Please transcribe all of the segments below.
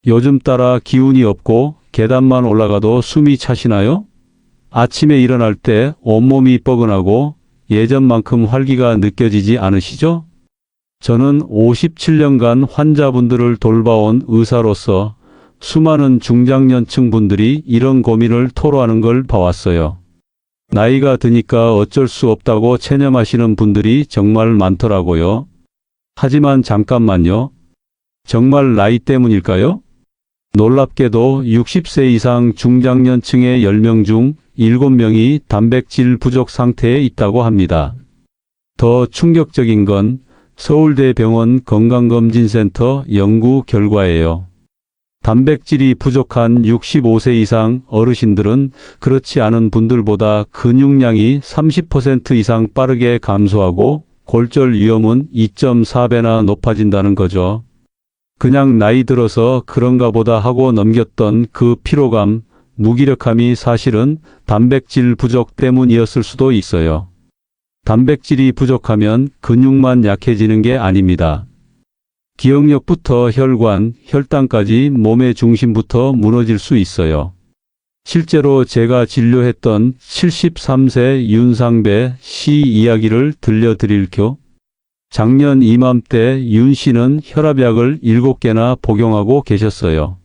요즘 따라 기운이 없고 계단만 올라가도 숨이 차시나요? 아침에 일어날 때 온몸이 뻐근하고 예전만큼 활기가 느껴지지 않으시죠? 저는 57년간 환자분들을 돌봐온 의사로서 수많은 중장년층 분들이 이런 고민을 토로하는 걸 봐왔어요. 나이가 드니까 어쩔 수 없다고 체념하시는 분들이 정말 많더라고요. 하지만 잠깐만요. 정말 나이 때문일까요? 놀랍게도 60세 이상 중장년층의 10명 중 7명이 단백질 부족 상태에 있다고 합니다. 더 충격적인 건 서울대병원 건강검진센터 연구 결과예요. 단백질이 부족한 65세 이상 어르신들은 그렇지 않은 분들보다 근육량이 30% 이상 빠르게 감소하고 골절 위험은 2.4배나 높아진다는 거죠. 그냥 나이 들어서 그런가 보다 하고 넘겼던 그 피로감, 무기력함이 사실은 단백질 부족 때문이었을 수도 있어요. 단백질이 부족하면 근육만 약해지는 게 아닙니다. 기억력부터 혈관, 혈당까지 몸의 중심부터 무너질 수 있어요. 실제로 제가 진료했던 73세 윤상배 씨 이야기를 들려드릴게요. 작년 이맘때 윤 씨는 혈압약을 7개나 복용하고 계셨어요.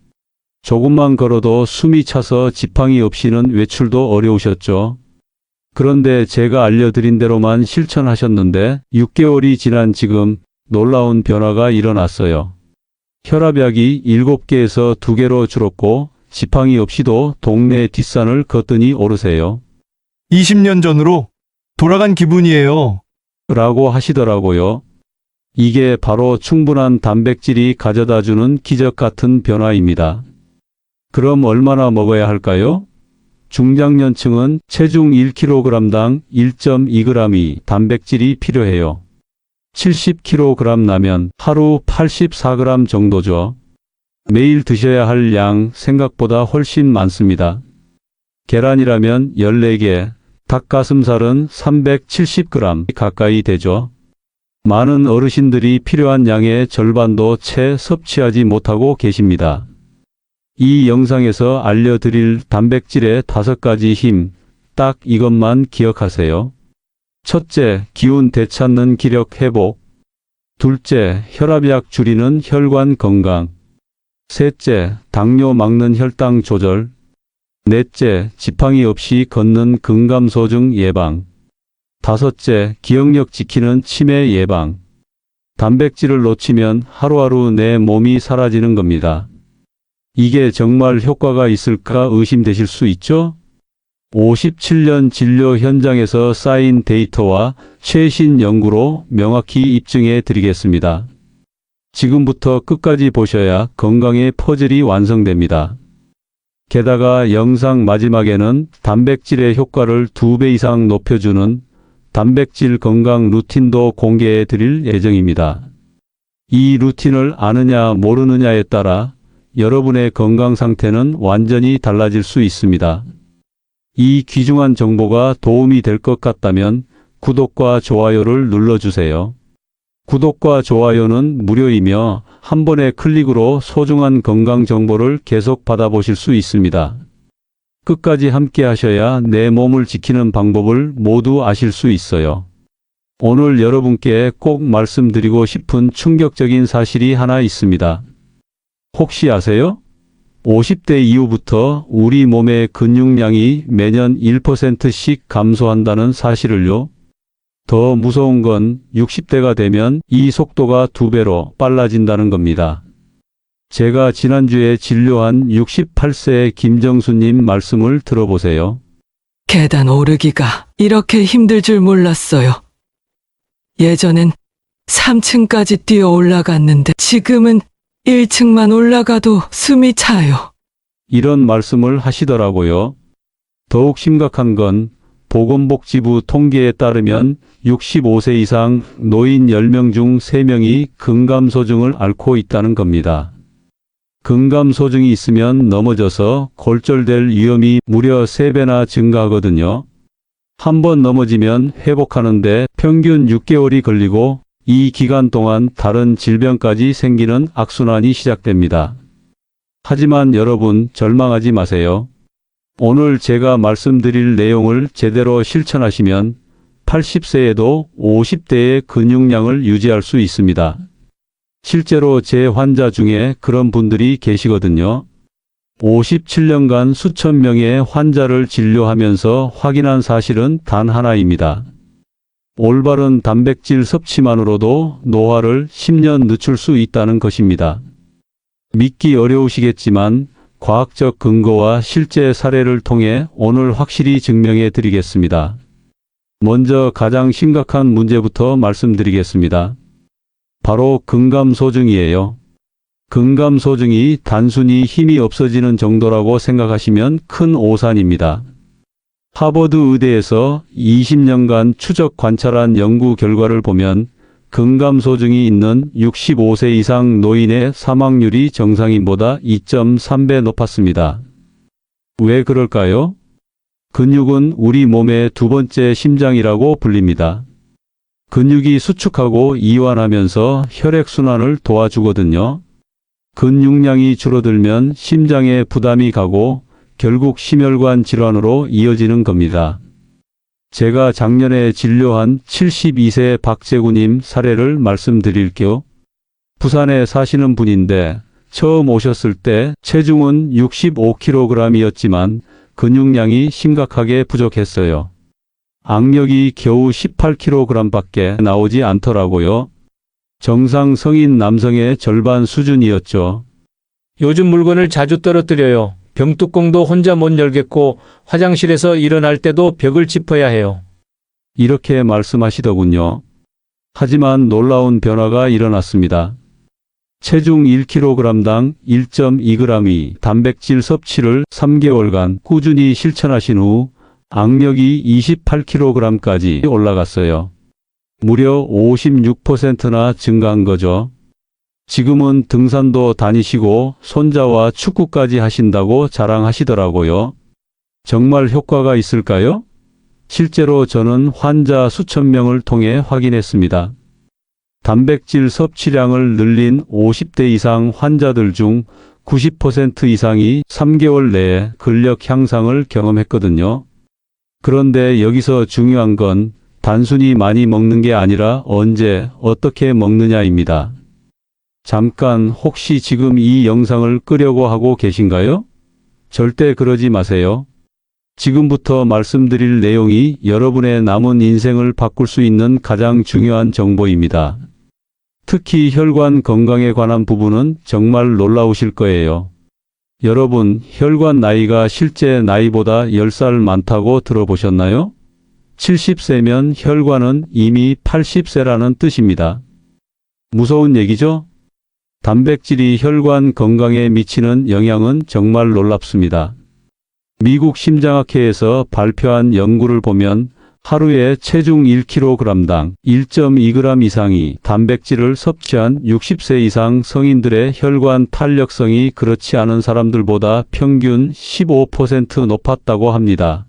조금만 걸어도 숨이 차서 지팡이 없이는 외출도 어려우셨죠. 그런데 제가 알려드린 대로만 실천하셨는데 6개월이 지난 지금 놀라운 변화가 일어났어요. 혈압약이 7개에서 2개로 줄었고 지팡이 없이도 동네 뒷산을 걷더니 오르세요. 20년 전으로 돌아간 기분이에요. 라고 하시더라고요. 이게 바로 충분한 단백질이 가져다주는 기적 같은 변화입니다. 그럼 얼마나 먹어야 할까요? 중장년층은 체중 1kg당 1.2g이 단백질이 필요해요. 70kg 나면 하루 84g 정도죠. 매일 드셔야 할 양 생각보다 훨씬 많습니다. 계란이라면 14개, 닭가슴살은 370g 가까이 되죠. 많은 어르신들이 필요한 양의 절반도 채 섭취하지 못하고 계십니다. 이 영상에서 알려드릴 단백질의 5가지 힘, 딱 이것만 기억하세요. 첫째, 기운 되찾는 기력 회복. 둘째, 혈압약 줄이는 혈관 건강. 셋째, 당뇨 막는 혈당 조절. 넷째, 지팡이 없이 걷는 근감소증 예방. 다섯째, 기억력 지키는 치매 예방. 단백질을 놓치면 하루하루 내 몸이 사라지는 겁니다. 이게 정말 효과가 있을까 의심되실 수 있죠? 57년 진료 현장에서 쌓인 데이터와 최신 연구로 명확히 입증해 드리겠습니다. 지금부터 끝까지 보셔야 건강의 퍼즐이 완성됩니다. 게다가 영상 마지막에는 단백질의 효과를 2배 이상 높여주는 단백질 건강 루틴도 공개해 드릴 예정입니다. 이 루틴을 아느냐 모르느냐에 따라 여러분의 건강 상태는 완전히 달라질 수 있습니다. 이 귀중한 정보가 도움이 될 것 같다면 구독과 좋아요를 눌러주세요. 구독과 좋아요는 무료이며 한 번의 클릭으로 소중한 건강 정보를 계속 받아보실 수 있습니다. 끝까지 함께 하셔야 내 몸을 지키는 방법을 모두 아실 수 있어요. 오늘 여러분께 꼭 말씀드리고 싶은 충격적인 사실이 하나 있습니다. 혹시 아세요? 50대 이후부터 우리 몸의 근육량이 매년 1%씩 감소한다는 사실을요. 더 무서운 건 60대가 되면 이 속도가 2배로 빨라진다는 겁니다. 제가 지난주에 진료한 68세 김정수님 말씀을 들어보세요. 계단 오르기가 이렇게 힘들 줄 몰랐어요. 예전엔 3층까지 뛰어 올라갔는데 지금은 1층만 올라가도 숨이 차요. 이런 말씀을 하시더라고요. 더욱 심각한 건 보건복지부 통계에 따르면 65세 이상 노인 10명 중 3명이 근감소증을 앓고 있다는 겁니다. 근감소증이 있으면 넘어져서 골절될 위험이 무려 3배나 증가하거든요. 한 번 넘어지면 회복하는데 평균 6개월이 걸리고 이 기간 동안 다른 질병까지 생기는 악순환이 시작됩니다. 하지만 여러분 절망하지 마세요. 오늘 제가 말씀드릴 내용을 제대로 실천하시면 80세에도 50대의 근육량을 유지할 수 있습니다. 실제로 제 환자 중에 그런 분들이 계시거든요. 57년간 수천 명의 환자를 진료하면서 확인한 사실은 단 하나입니다. 올바른 단백질 섭취만으로도 노화를 10년 늦출 수 있다는 것입니다. 믿기 어려우시겠지만 과학적 근거와 실제 사례를 통해 오늘 확실히 증명해 드리겠습니다. 먼저 가장 심각한 문제부터 말씀드리겠습니다. 바로 근감소증이에요. 근감소증이 단순히 힘이 없어지는 정도라고 생각하시면 큰 오산입니다. 하버드 의대에서 20년간 추적 관찰한 연구 결과를 보면 근감소증이 있는 65세 이상 노인의 사망률이 정상인보다 2.3배 높았습니다. 왜 그럴까요? 근육은 우리 몸의 두 번째 심장이라고 불립니다. 근육이 수축하고 이완하면서 혈액순환을 도와주거든요. 근육량이 줄어들면 심장에 부담이 가고 결국 심혈관 질환으로 이어지는 겁니다. 제가 작년에 진료한 72세 박재구님 사례를 말씀드릴게요. 부산에 사시는 분인데 처음 오셨을 때 체중은 65kg이었지만 근육량이 심각하게 부족했어요. 악력이 겨우 18kg밖에 나오지 않더라고요. 정상 성인 남성의 절반 수준이었죠. 요즘 물건을 자주 떨어뜨려요. 병뚜껑도 혼자 못 열겠고 화장실에서 일어날 때도 벽을 짚어야 해요. 이렇게 말씀하시더군요. 하지만 놀라운 변화가 일어났습니다. 체중 1kg당 1.2g의 단백질 섭취를 3개월간 꾸준히 실천하신 후 악력이 28kg까지 올라갔어요. 무려 56%나 증가한 거죠. 지금은 등산도 다니시고 손자와 축구까지 하신다고 자랑하시더라고요. 정말 효과가 있을까요? 실제로 저는 환자 수천 명을 통해 확인했습니다. 단백질 섭취량을 늘린 50대 이상 환자들 중 90% 이상이 3개월 내에 근력 향상을 경험했거든요. 그런데 여기서 중요한 건 단순히 많이 먹는 게 아니라 언제, 어떻게 먹느냐입니다. 잠깐 혹시 지금 이 영상을 끄려고 하고 계신가요? 절대 그러지 마세요. 지금부터 말씀드릴 내용이 여러분의 남은 인생을 바꿀 수 있는 가장 중요한 정보입니다. 특히 혈관 건강에 관한 부분은 정말 놀라우실 거예요. 여러분, 혈관 나이가 실제 나이보다 10살 많다고 들어보셨나요? 70세면 혈관은 이미 80세라는 뜻입니다. 무서운 얘기죠? 단백질이 혈관 건강에 미치는 영향은 정말 놀랍습니다. 미국 심장학회에서 발표한 연구를 보면 하루에 체중 1kg당 1.2g 이상이 단백질을 섭취한 60세 이상 성인들의 혈관 탄력성이 그렇지 않은 사람들보다 평균 15% 높았다고 합니다.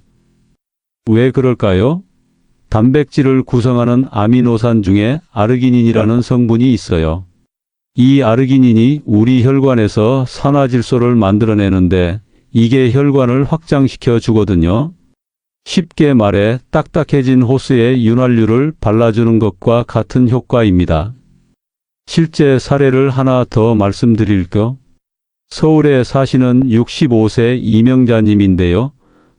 왜 그럴까요? 단백질을 구성하는 아미노산 중에 아르기닌이라는 성분이 있어요. 이 아르기닌이 우리 혈관에서 산화질소를 만들어내는데 이게 혈관을 확장시켜 주거든요. 쉽게 말해 딱딱해진 호스에 윤활유를 발라주는 것과 같은 효과입니다. 실제 사례를 하나 더 말씀드릴게요. 서울에 사시는 65세 이명자님인데요.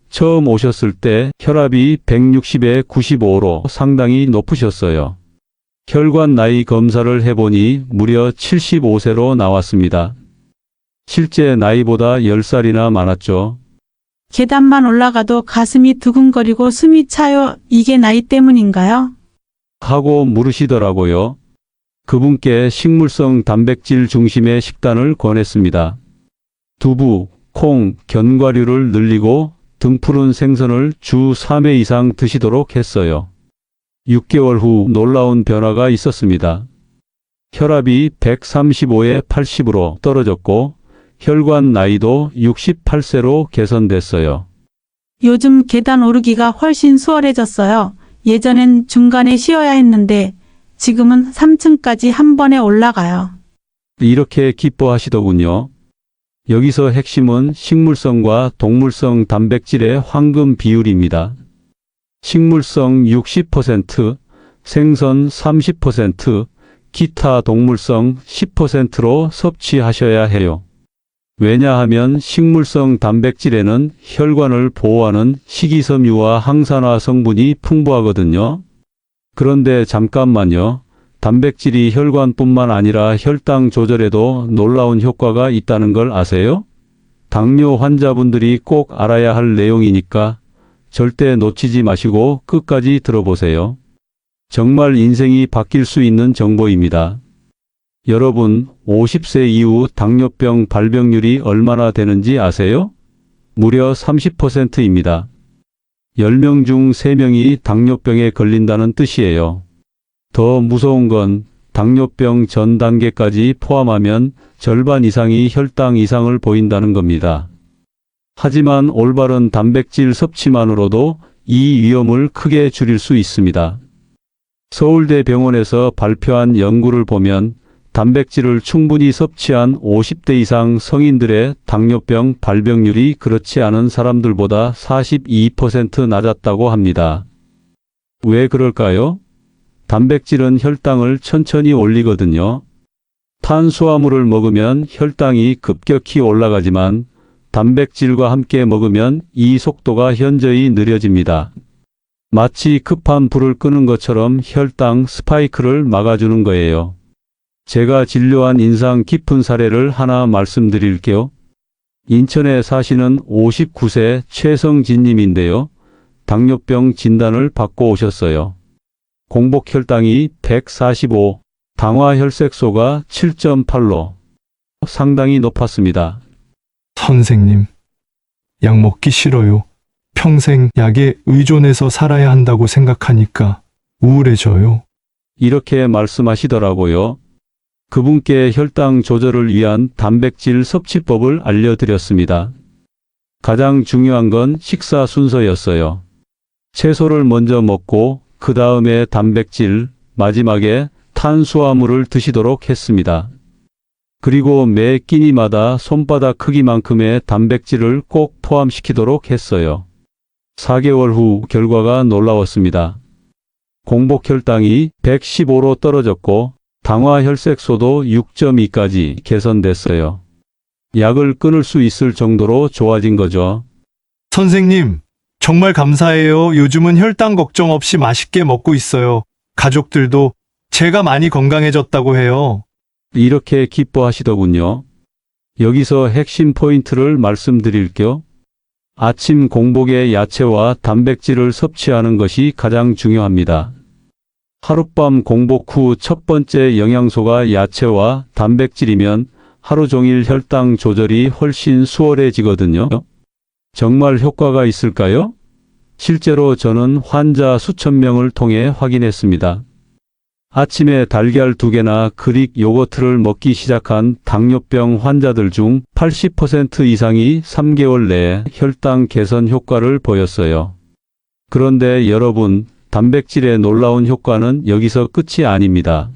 처음 오셨을 때 혈압이 160에 95로 상당히 높으셨어요. 혈관 나이 검사를 해보니 무려 75세로 나왔습니다. 실제 나이보다 10살이나 많았죠. 계단만 올라가도 가슴이 두근거리고 숨이 차요. 이게 나이 때문인가요? 하고 물으시더라고요. 그분께 식물성 단백질 중심의 식단을 권했습니다. 두부, 콩, 견과류를 늘리고 등푸른 생선을 주 3회 이상 드시도록 했어요. 6개월 후 놀라운 변화가 있었습니다. 혈압이 135에 80으로 떨어졌고 혈관 나이도 68세로 개선됐어요. 요즘 계단 오르기가 훨씬 수월해졌어요. 예전엔 중간에 쉬어야 했는데 지금은 3층까지 한 번에 올라가요. 이렇게 기뻐하시더군요. 여기서 핵심은 식물성과 동물성 단백질의 황금 비율입니다. 식물성 60%, 생선 30%, 기타 동물성 10%로 섭취하셔야 해요. 왜냐하면 식물성 단백질에는 혈관을 보호하는 식이섬유와 항산화 성분이 풍부하거든요. 그런데 잠깐만요. 단백질이 혈관뿐만 아니라 혈당 조절에도 놀라운 효과가 있다는 걸 아세요? 당뇨 환자분들이 꼭 알아야 할 내용이니까 절대 놓치지 마시고 끝까지 들어보세요. 정말 인생이 바뀔 수 있는 정보입니다. 여러분, 50세 이후 당뇨병 발병률이 얼마나 되는지 아세요? 무려 30%입니다. 10명 중 3명이 당뇨병에 걸린다는 뜻이에요. 더 무서운 건 당뇨병 전 단계까지 포함하면 절반 이상이 혈당 이상을 보인다는 겁니다. 하지만 올바른 단백질 섭취만으로도 이 위험을 크게 줄일 수 있습니다. 서울대병원에서 발표한 연구를 보면 단백질을 충분히 섭취한 50대 이상 성인들의 당뇨병 발병률이 그렇지 않은 사람들보다 42% 낮았다고 합니다. 왜 그럴까요? 단백질은 혈당을 천천히 올리거든요. 탄수화물을 먹으면 혈당이 급격히 올라가지만 단백질과 함께 먹으면 이 속도가 현저히 느려집니다. 마치 급한 불을 끄는 것처럼 혈당 스파이크를 막아주는 거예요. 제가 진료한 인상 깊은 사례를 하나 말씀드릴게요. 인천에 사시는 59세 최성진님인데요. 당뇨병 진단을 받고 오셨어요. 공복 혈당이 145, 당화 혈색소가 7.8로 상당히 높았습니다. 선생님, 약 먹기 싫어요. 평생 약에 의존해서 살아야 한다고 생각하니까 우울해져요. 이렇게 말씀하시더라고요. 그분께 혈당 조절을 위한 단백질 섭취법을 알려드렸습니다. 가장 중요한 건 식사 순서였어요. 채소를 먼저 먹고 그 다음에 단백질, 마지막에 탄수화물을 드시도록 했습니다. 그리고 매 끼니마다 손바닥 크기만큼의 단백질을 꼭 포함시키도록 했어요. 4개월 후 결과가 놀라웠습니다. 공복 혈당이 115로 떨어졌고 당화 혈색소도 6.2까지 개선됐어요. 약을 끊을 수 있을 정도로 좋아진 거죠. 선생님, 정말 감사해요. 요즘은 혈당 걱정 없이 맛있게 먹고 있어요. 가족들도 제가 많이 건강해졌다고 해요. 이렇게 기뻐하시더군요. 여기서 핵심 포인트를 말씀드릴게요. 아침 공복에 야채와 단백질을 섭취하는 것이 가장 중요합니다. 하룻밤 공복 후 첫 번째 영양소가 야채와 단백질이면 하루 종일 혈당 조절이 훨씬 수월해지거든요. 정말 효과가 있을까요? 실제로 저는 환자 수천 명을 통해 확인했습니다. 아침에 달걀 2개나 그릭 요거트를 먹기 시작한 당뇨병 환자들 중 80% 이상이 3개월 내에 혈당 개선 효과를 보였어요. 그런데 여러분, 단백질의 놀라운 효과는 여기서 끝이 아닙니다.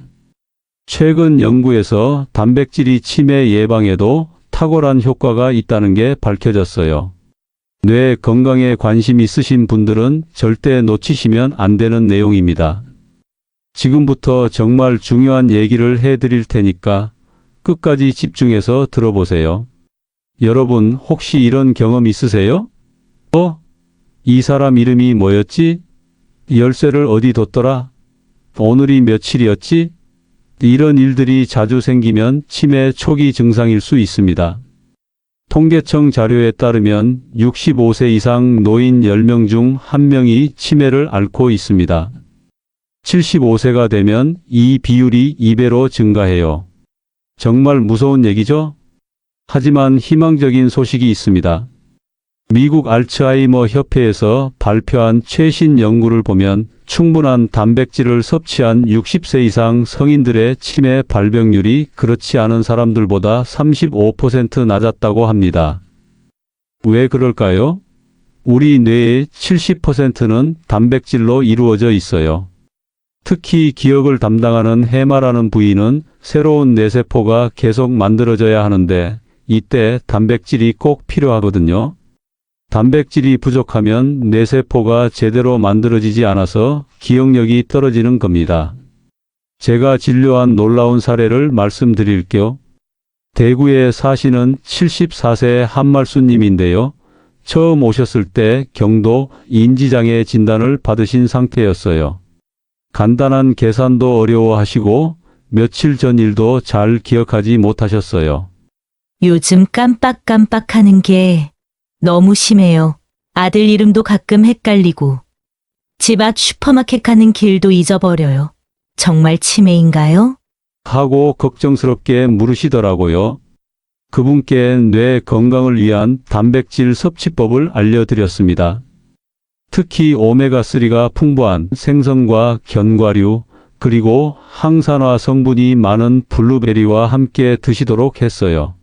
최근 연구에서 단백질이 치매 예방에도 탁월한 효과가 있다는 게 밝혀졌어요. 뇌 건강에 관심 있으신 분들은 절대 놓치시면 안 되는 내용입니다. 지금부터 정말 중요한 얘기를 해드릴 테니까 끝까지 집중해서 들어보세요. 여러분, 혹시 이런 경험 있으세요? 이 사람 이름이 뭐였지? 열쇠를 어디 뒀더라? 오늘이 며칠이었지? 이런 일들이 자주 생기면 치매 초기 증상일 수 있습니다. 통계청 자료에 따르면 65세 이상 노인 10명 중 1명이 치매를 앓고 있습니다. 75세가 되면 이 비율이 2배로 증가해요. 정말 무서운 얘기죠? 하지만 희망적인 소식이 있습니다. 미국 알츠하이머 협회에서 발표한 최신 연구를 보면 충분한 단백질을 섭취한 60세 이상 성인들의 치매 발병률이 그렇지 않은 사람들보다 35% 낮았다고 합니다. 왜 그럴까요? 우리 뇌의 70%는 단백질로 이루어져 있어요. 특히 기억을 담당하는 해마라는 부위는 새로운 뇌세포가 계속 만들어져야 하는데 이때 단백질이 꼭 필요하거든요. 단백질이 부족하면 뇌세포가 제대로 만들어지지 않아서 기억력이 떨어지는 겁니다. 제가 진료한 놀라운 사례를 말씀드릴게요. 대구에 사시는 74세 한말수님인데요. 처음 오셨을 때 경도 인지장애 진단을 받으신 상태였어요. 간단한 계산도 어려워하시고 며칠 전 일도 잘 기억하지 못하셨어요. 요즘 깜빡깜빡하는 게 너무 심해요. 아들 이름도 가끔 헷갈리고 집 앞 슈퍼마켓 가는 길도 잊어버려요. 정말 치매인가요? 하고 걱정스럽게 물으시더라고요. 그분께 뇌 건강을 위한 단백질 섭취법을 알려드렸습니다. 특히 오메가3가 풍부한 생선과 견과류, 그리고 항산화 성분이 많은 블루베리와 함께 드시도록 했어요.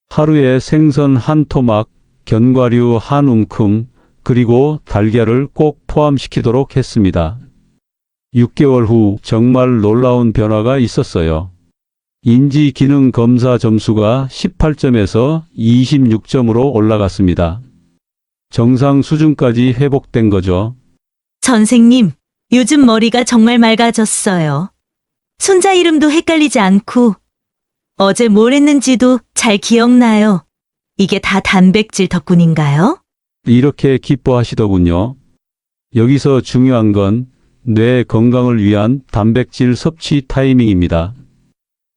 하루에 생선 한 토막, 견과류 한 움큼, 그리고 달걀을 꼭 포함시키도록 했습니다. 6개월 후 정말 놀라운 변화가 있었어요. 인지 기능 검사 점수가 18점에서 26점으로 올라갔습니다. 정상 수준까지 회복된 거죠. 선생님, 요즘 머리가 정말 맑아졌어요. 손자 이름도 헷갈리지 않고 어제 뭘 했는지도 잘 기억나요. 이게 다 단백질 덕분인가요? 이렇게 기뻐하시더군요. 여기서 중요한 건 뇌 건강을 위한 단백질 섭취 타이밍입니다.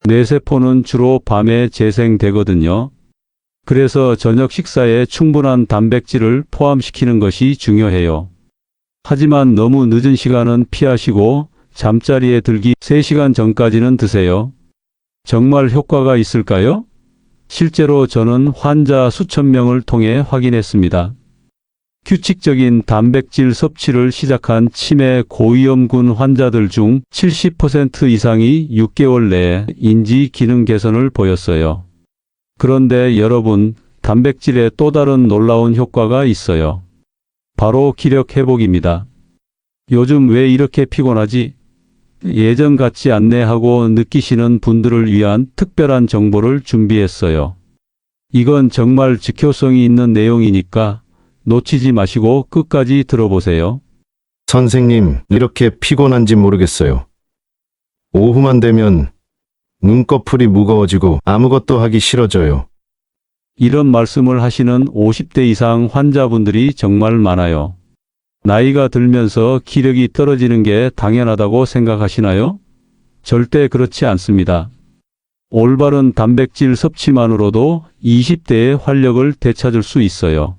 뇌세포는 주로 밤에 재생되거든요. 그래서 저녁 식사에 충분한 단백질을 포함시키는 것이 중요해요. 하지만 너무 늦은 시간은 피하시고 잠자리에 들기 3시간 전까지는 드세요. 정말 효과가 있을까요? 실제로 저는 환자 수천 명을 통해 확인했습니다. 규칙적인 단백질 섭취를 시작한 치매 고위험군 환자들 중 70% 이상이 6개월 내에 인지 기능 개선을 보였어요. 그런데 여러분, 단백질에 또 다른 놀라운 효과가 있어요. 바로 기력 회복입니다. 요즘 왜 이렇게 피곤하지? 예전 같지 않네 하고 느끼시는 분들을 위한 특별한 정보를 준비했어요. 이건 정말 즉효성이 있는 내용이니까 놓치지 마시고 끝까지 들어보세요. 선생님, 이렇게 피곤한지 모르겠어요. 오후만 되면 눈꺼풀이 무거워지고 아무것도 하기 싫어져요. 이런 말씀을 하시는 50대 이상 환자분들이 정말 많아요. 나이가 들면서 기력이 떨어지는 게 당연하다고 생각하시나요? 절대 그렇지 않습니다. 올바른 단백질 섭취만으로도 20대의 활력을 되찾을 수 있어요.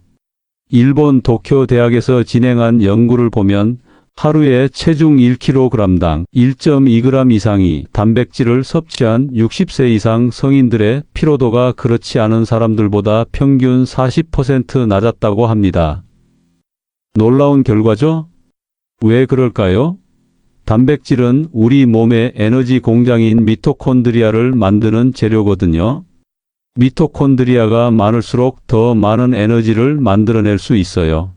일본 도쿄 대학에서 진행한 연구를 보면 하루에 체중 1kg당 1.2g 이상이 단백질을 섭취한 60세 이상 성인들의 피로도가 그렇지 않은 사람들보다 평균 40% 낮았다고 합니다. 놀라운 결과죠? 왜 그럴까요? 단백질은 우리 몸의 에너지 공장인 미토콘드리아를 만드는 재료거든요. 미토콘드리아가 많을수록 더 많은 에너지를 만들어낼 수 있어요.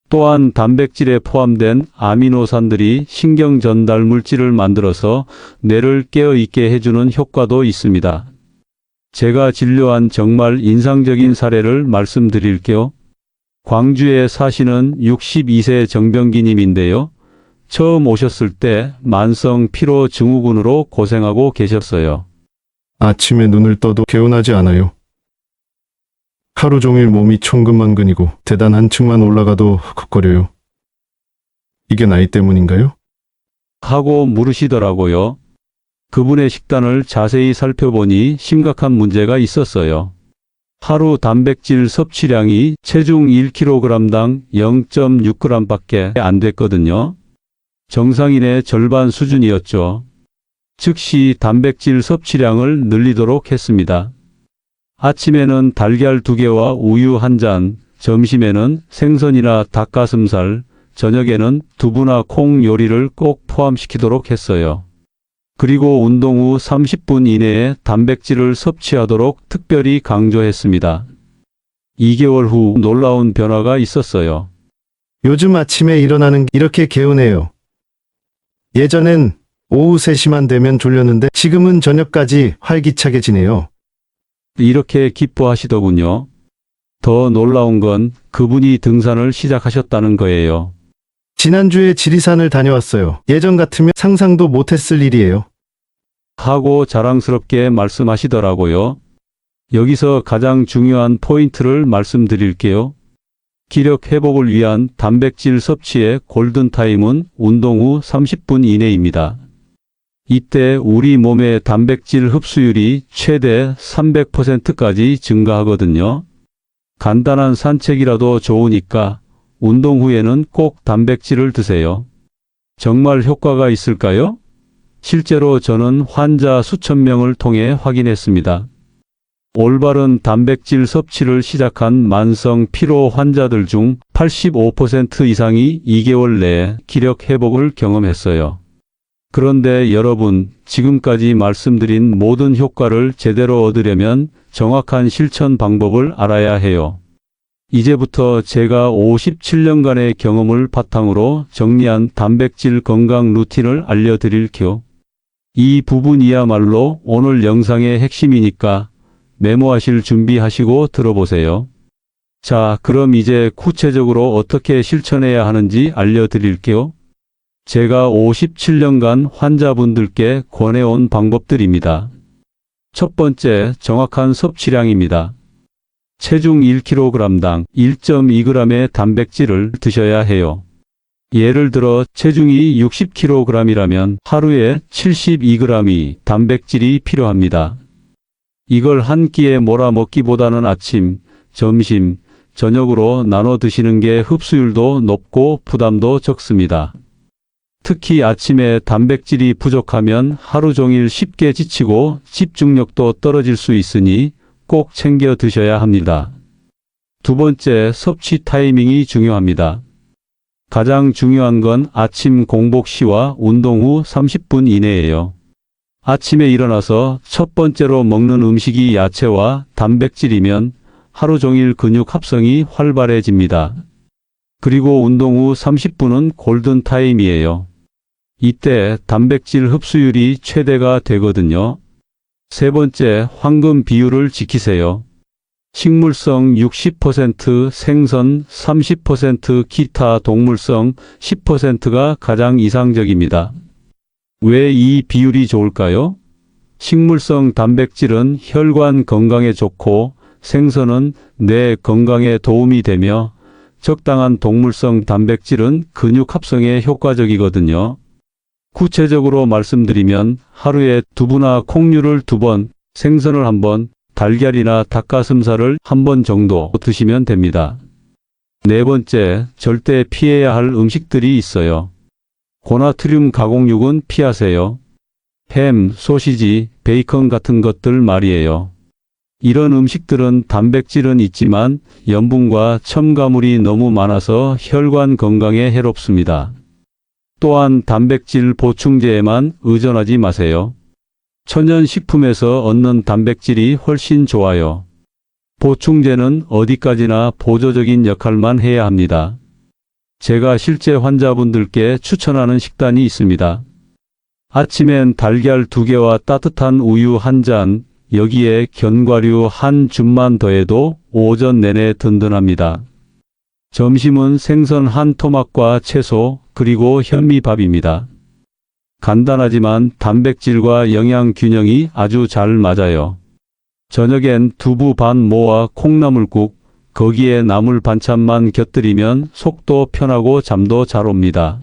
또한 단백질에 포함된 아미노산들이 신경 전달 물질을 만들어서 뇌를 깨어있게 해주는 효과도 있습니다. 제가 진료한 정말 인상적인 사례를 말씀드릴게요. 광주에 사시는 62세 정병기님인데요. 처음 오셨을 때 만성 피로 증후군으로 고생하고 계셨어요. 아침에 눈을 떠도 개운하지 않아요. 하루 종일 몸이 천근만근이고 계단 한 층만 올라가도 헉헉거려요. 이게 나이 때문인가요? 하고 물으시더라고요. 그분의 식단을 자세히 살펴보니 심각한 문제가 있었어요. 하루 단백질 섭취량이 체중 1kg당 0.6g밖에 안 됐거든요. 정상인의 절반 수준이었죠. 즉시 단백질 섭취량을 늘리도록 했습니다. 아침에는 달걀 2개와 우유 1잔, 점심에는 생선이나 닭가슴살, 저녁에는 두부나 콩 요리를 꼭 포함시키도록 했어요. 그리고 운동 후 30분 이내에 단백질을 섭취하도록 특별히 강조했습니다. 2개월 후 놀라운 변화가 있었어요. 요즘 아침에 일어나는 게 이렇게 개운해요. 예전엔 오후 3시만 되면 졸렸는데 지금은 저녁까지 활기차게 지내요. 이렇게 기뻐하시더군요. 더 놀라운 건 그분이 등산을 시작하셨다는 거예요. 지난주에 지리산을 다녀왔어요. 예전 같으면 상상도 못했을 일이에요. 하고 자랑스럽게 말씀하시더라고요. 여기서 가장 중요한 포인트를 말씀드릴게요. 기력 회복을 위한 단백질 섭취의 골든타임은 운동 후 30분 이내입니다. 이때 우리 몸의 단백질 흡수율이 최대 300%까지 증가하거든요. 간단한 산책이라도 좋으니까 운동 후에는 꼭 단백질을 드세요. 정말 효과가 있을까요? 실제로 저는 환자 수천 명을 통해 확인했습니다. 올바른 단백질 섭취를 시작한 만성 피로 환자들 중 85% 이상이 2개월 내에 기력 회복을 경험했어요. 그런데 여러분, 지금까지 말씀드린 모든 효과를 제대로 얻으려면 정확한 실천 방법을 알아야 해요. 이제부터 제가 57년간의 경험을 바탕으로 정리한 단백질 건강 루틴을 알려드릴게요. 이 부분이야말로 오늘 영상의 핵심이니까 메모하실 준비하시고 들어보세요. 자, 그럼 이제 구체적으로 어떻게 실천해야 하는지 알려드릴게요. 제가 57년간 환자분들께 권해온 방법들입니다. 첫 번째, 정확한 섭취량입니다. 체중 1kg당 1.2g의 단백질을 드셔야 해요. 예를 들어 체중이 60kg이라면 하루에 72g이 단백질이 필요합니다. 이걸 한 끼에 몰아먹기보다는 아침, 점심, 저녁으로 나눠 드시는 게 흡수율도 높고 부담도 적습니다. 특히 아침에 단백질이 부족하면 하루 종일 쉽게 지치고 집중력도 떨어질 수 있으니 꼭 챙겨 드셔야 합니다. 두 번째, 섭취 타이밍이 중요합니다. 가장 중요한 건 아침 공복 시와 운동 후 30분 이내예요. 아침에 일어나서 첫 번째로 먹는 음식이 야채와 단백질이면 하루 종일 근육 합성이 활발해집니다. 그리고 운동 후 30분은 골든타임이에요. 이때 단백질 흡수율이 최대가 되거든요. 세 번째, 황금 비율을 지키세요. 식물성 60%, 생선 30%, 기타 동물성 10%가 가장 이상적입니다. 왜 이 비율이 좋을까요? 식물성 단백질은 혈관 건강에 좋고 생선은 뇌 건강에 도움이 되며 적당한 동물성 단백질은 근육 합성에 효과적이거든요. 구체적으로 말씀드리면 하루에 두부나 콩류를 2번, 생선을 1번, 달걀이나 닭가슴살을 1번 정도 드시면 됩니다. 네 번째, 절대 피해야 할 음식들이 있어요. 고나트륨 가공육은 피하세요. 햄, 소시지, 베이컨 같은 것들 말이에요. 이런 음식들은 단백질은 있지만 염분과 첨가물이 너무 많아서 혈관 건강에 해롭습니다. 또한 단백질 보충제에만 의존하지 마세요. 천연식품에서 얻는 단백질이 훨씬 좋아요. 보충제는 어디까지나 보조적인 역할만 해야 합니다. 제가 실제 환자분들께 추천하는 식단이 있습니다. 아침엔 달걀 2개와 따뜻한 우유 1잔, 여기에 견과류 1줌만 더해도 오전 내내 든든합니다. 점심은 생선 1토막과 채소, 그리고 현미밥입니다. 간단하지만 단백질과 영양 균형이 아주 잘 맞아요. 저녁엔 두부 반 모와 콩나물국, 거기에 나물 반찬만 곁들이면 속도 편하고 잠도 잘 옵니다.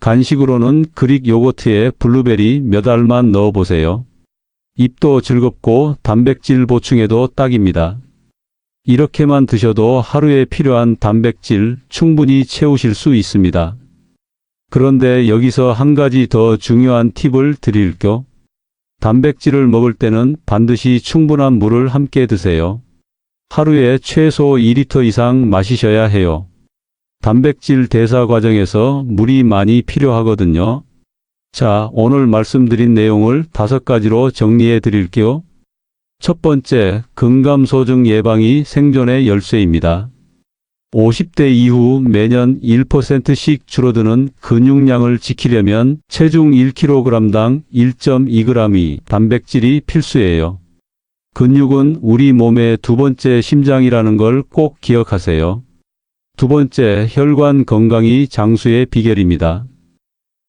간식으로는 그릭 요거트에 블루베리 몇 알만 넣어보세요. 입도 즐겁고 단백질 보충에도 딱입니다. 이렇게만 드셔도 하루에 필요한 단백질 충분히 채우실 수 있습니다. 그런데 여기서 한 가지 더 중요한 팁을 드릴게요. 단백질을 먹을 때는 반드시 충분한 물을 함께 드세요. 하루에 최소 2리터 이상 마시셔야 해요. 단백질 대사 과정에서 물이 많이 필요하거든요. 자, 오늘 말씀드린 내용을 5가지로 정리해 드릴게요. 첫 번째, 근감소증 예방이 생존의 열쇠입니다. 50대 이후 매년 1%씩 줄어드는 근육량을 지키려면 체중 1kg당 1.2g이 단백질이 필수예요. 근육은 우리 몸의 두 번째 심장이라는 걸 꼭 기억하세요. 두 번째, 혈관 건강이 장수의 비결입니다.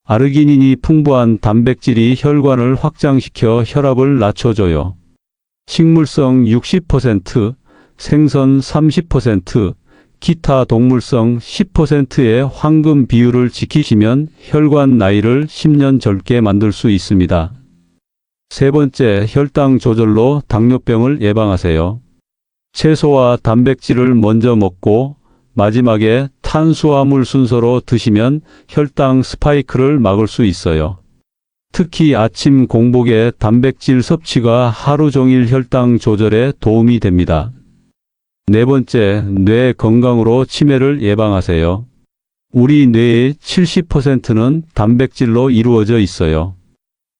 아르기닌이 풍부한 단백질이 혈관을 확장시켜 혈압을 낮춰줘요. 식물성 60%, 생선 30%, 기타 동물성 10%의 황금 비율을 지키시면 혈관 나이를 10년 젊게 만들 수 있습니다. 세 번째, 혈당 조절로 당뇨병을 예방하세요. 채소와 단백질을 먼저 먹고 마지막에 탄수화물 순서로 드시면 혈당 스파이크를 막을 수 있어요. 특히 아침 공복의 단백질 섭취가 하루 종일 혈당 조절에 도움이 됩니다. 네 번째, 뇌 건강으로 치매를 예방하세요. 우리 뇌의 70%는 단백질로 이루어져 있어요.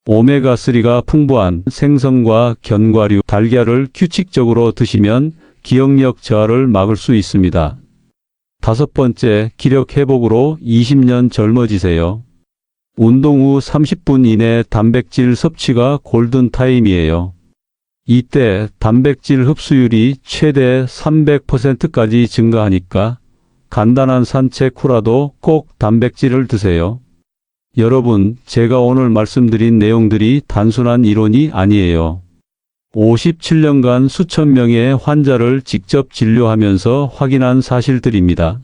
오메가3가 풍부한 생선과 견과류, 달걀을 규칙적으로 드시면 기억력 저하를 막을 수 있습니다. 다섯 번째, 기력 회복으로 20년 젊어지세요. 운동 후 30분 이내 단백질 섭취가 골든타임이에요. 이때 단백질 흡수율이 최대 300%까지 증가하니까 간단한 산책 후라도 꼭 단백질을 드세요. 여러분, 제가 오늘 말씀드린 내용들이 단순한 이론이 아니에요. 57년간 수천 명의 환자를 직접 진료하면서 확인한 사실들입니다.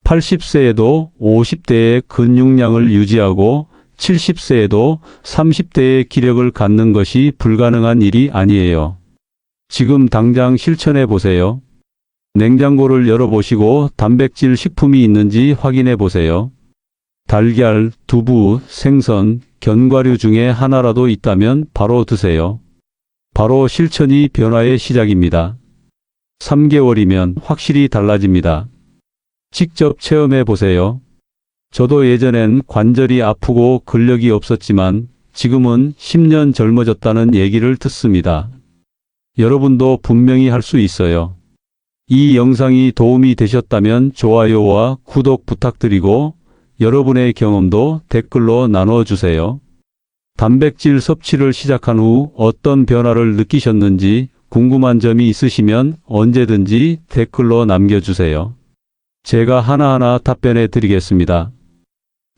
80세에도 50대의 근육량을 유지하고 70세에도 30대의 기력을 갖는 것이 불가능한 일이 아니에요. 지금 당장 실천해 보세요. 냉장고를 열어보시고 단백질 식품이 있는지 확인해 보세요. 달걀, 두부, 생선, 견과류 중에 하나라도 있다면 바로 드세요. 바로 실천이 변화의 시작입니다. 3개월이면 확실히 달라집니다. 직접 체험해 보세요. 저도 예전엔 관절이 아프고 근력이 없었지만 지금은 10년 젊어졌다는 얘기를 듣습니다. 여러분도 분명히 할 수 있어요. 이 영상이 도움이 되셨다면 좋아요와 구독 부탁드리고 여러분의 경험도 댓글로 나눠주세요. 단백질 섭취를 시작한 후 어떤 변화를 느끼셨는지 궁금한 점이 있으시면 언제든지 댓글로 남겨주세요. 제가 하나하나 답변해 드리겠습니다.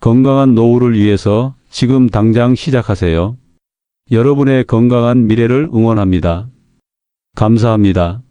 건강한 노후를 위해서 지금 당장 시작하세요. 여러분의 건강한 미래를 응원합니다. 감사합니다.